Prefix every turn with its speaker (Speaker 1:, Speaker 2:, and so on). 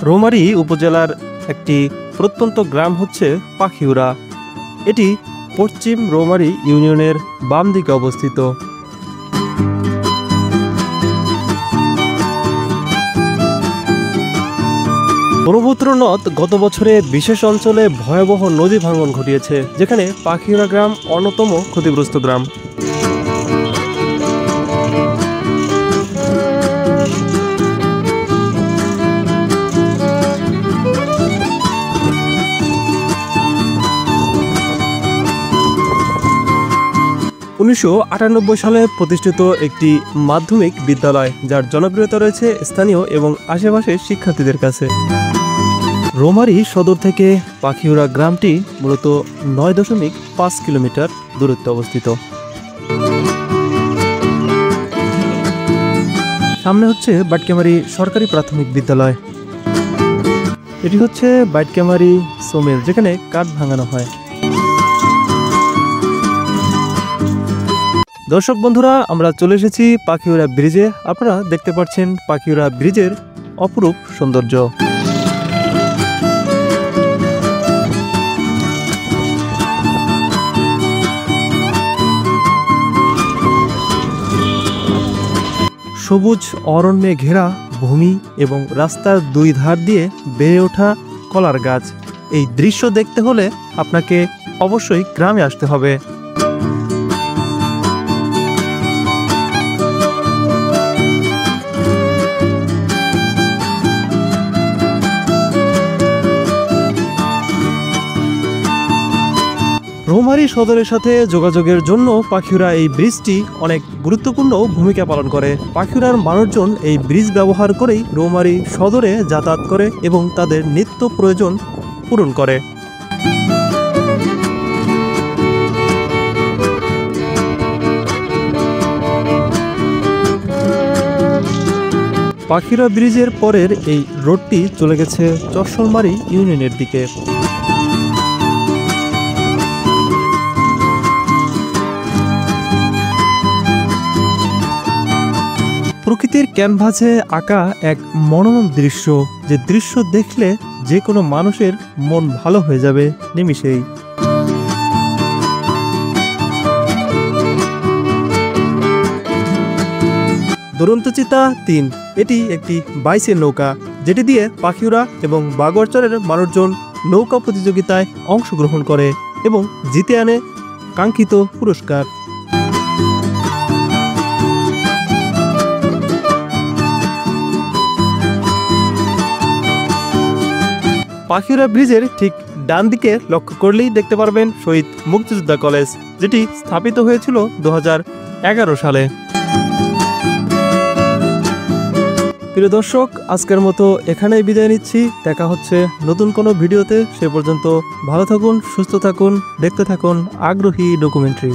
Speaker 1: রৌমারী উপজেলার একটি প্রত্যন্ত গ্রাম হচ্ছে পাখিউরা। এটি পশ্চিম রৌমারী ইউনিয়নের বাম দিকে অবস্থিত। ব্রহ্মপুত্র নদ গত বছরে বিশেষ অঞ্চলে ভয়াবহ নদী ভাঙন ঘটিয়েছে, যেখানে পাখিউরা গ্রাম অন্যতম ক্ষতিগ্রস্ত গ্রাম। 1998 সালে প্রতিষ্ঠিত একটি মাধ্যমিক বিদ্যালয়, যার জনপ্রিয়তা রয়েছে স্থানীয় এবং আশেপাশের শিক্ষার্থীদের কাছে। রৌমারী সদর থেকে পাখিউরা গ্রামটি মূলত 9.5 কিলোমিটার দূরত্বে অবস্থিত। সামনে হচ্ছে বাটকেমারি সরকারি প্রাথমিক বিদ্যালয়। এটি হচ্ছে বাটকেমারি সোমেল, যেখানে কাঠ ভাঙানো হয়। দর্শক বন্ধুরা, আমরা চলে এসেছি পাখিউরা ব্রিজে। আপনারা দেখতে পাচ্ছেন পাখিউরা ব্রিজের অপরূপ সৌন্দর্য। সবুজ অরণ্যে ঘেরা ভূমি এবং রাস্তার দুই ধার দিয়ে বেড়ে ওঠা কলার গাছ। এই দৃশ্য দেখতে হলে আপনাকে অবশ্যই গ্রামে আসতে হবে। রৌমারী সদরের সাথে যোগাযোগের জন্য পাখিউরা এই ব্রিজটি অনেক গুরুত্বপূর্ণ ভূমিকা পালন করে। পাখিউরার মানুষজন এই ব্রিজ ব্যবহার করেই রৌমারী সদরে যাতায়াত করে এবং তাদের নিত্য প্রয়োজন পূরণ করে। পাখিউরা ব্রিজের পরের এই রোডটি চলে গেছে চরশলমারী ইউনিয়নের দিকে। প্রকৃতির ক্যানভাসে আঁকা এক মনোরম দৃশ্য, যে দৃশ্য দেখলে যে কোনো মানুষের মন ভালো হয়ে যাবে নিমিষেই। দুরন্তচিতা 3 এটি একটি বাইচের নৌকা, যেটি দিয়ে পাখিউরা এবং বাগোয়ারচরের মানুষজন নৌকা প্রতিযোগিতায় অংশগ্রহণ করে এবং জিতে আনে কাঙ্ক্ষিত পুরস্কার। পাখিউরা ব্রিজের ঠিক ডান দিকে লক্ষ্য করলেই দেখতে পারবেন শহীদ মুক্তিযোদ্ধা কলেজ, যেটি স্থাপিত হয়েছিল 2011 সালে। প্রিয় দর্শক, আজকের মতো এখানেই বিদায় নিচ্ছি। দেখা হচ্ছে নতুন কোনো ভিডিওতে। সে পর্যন্ত ভালো থাকুন, সুস্থ থাকুন, দেখতে থাকুন আগ্রহী ডকুমেন্টারি।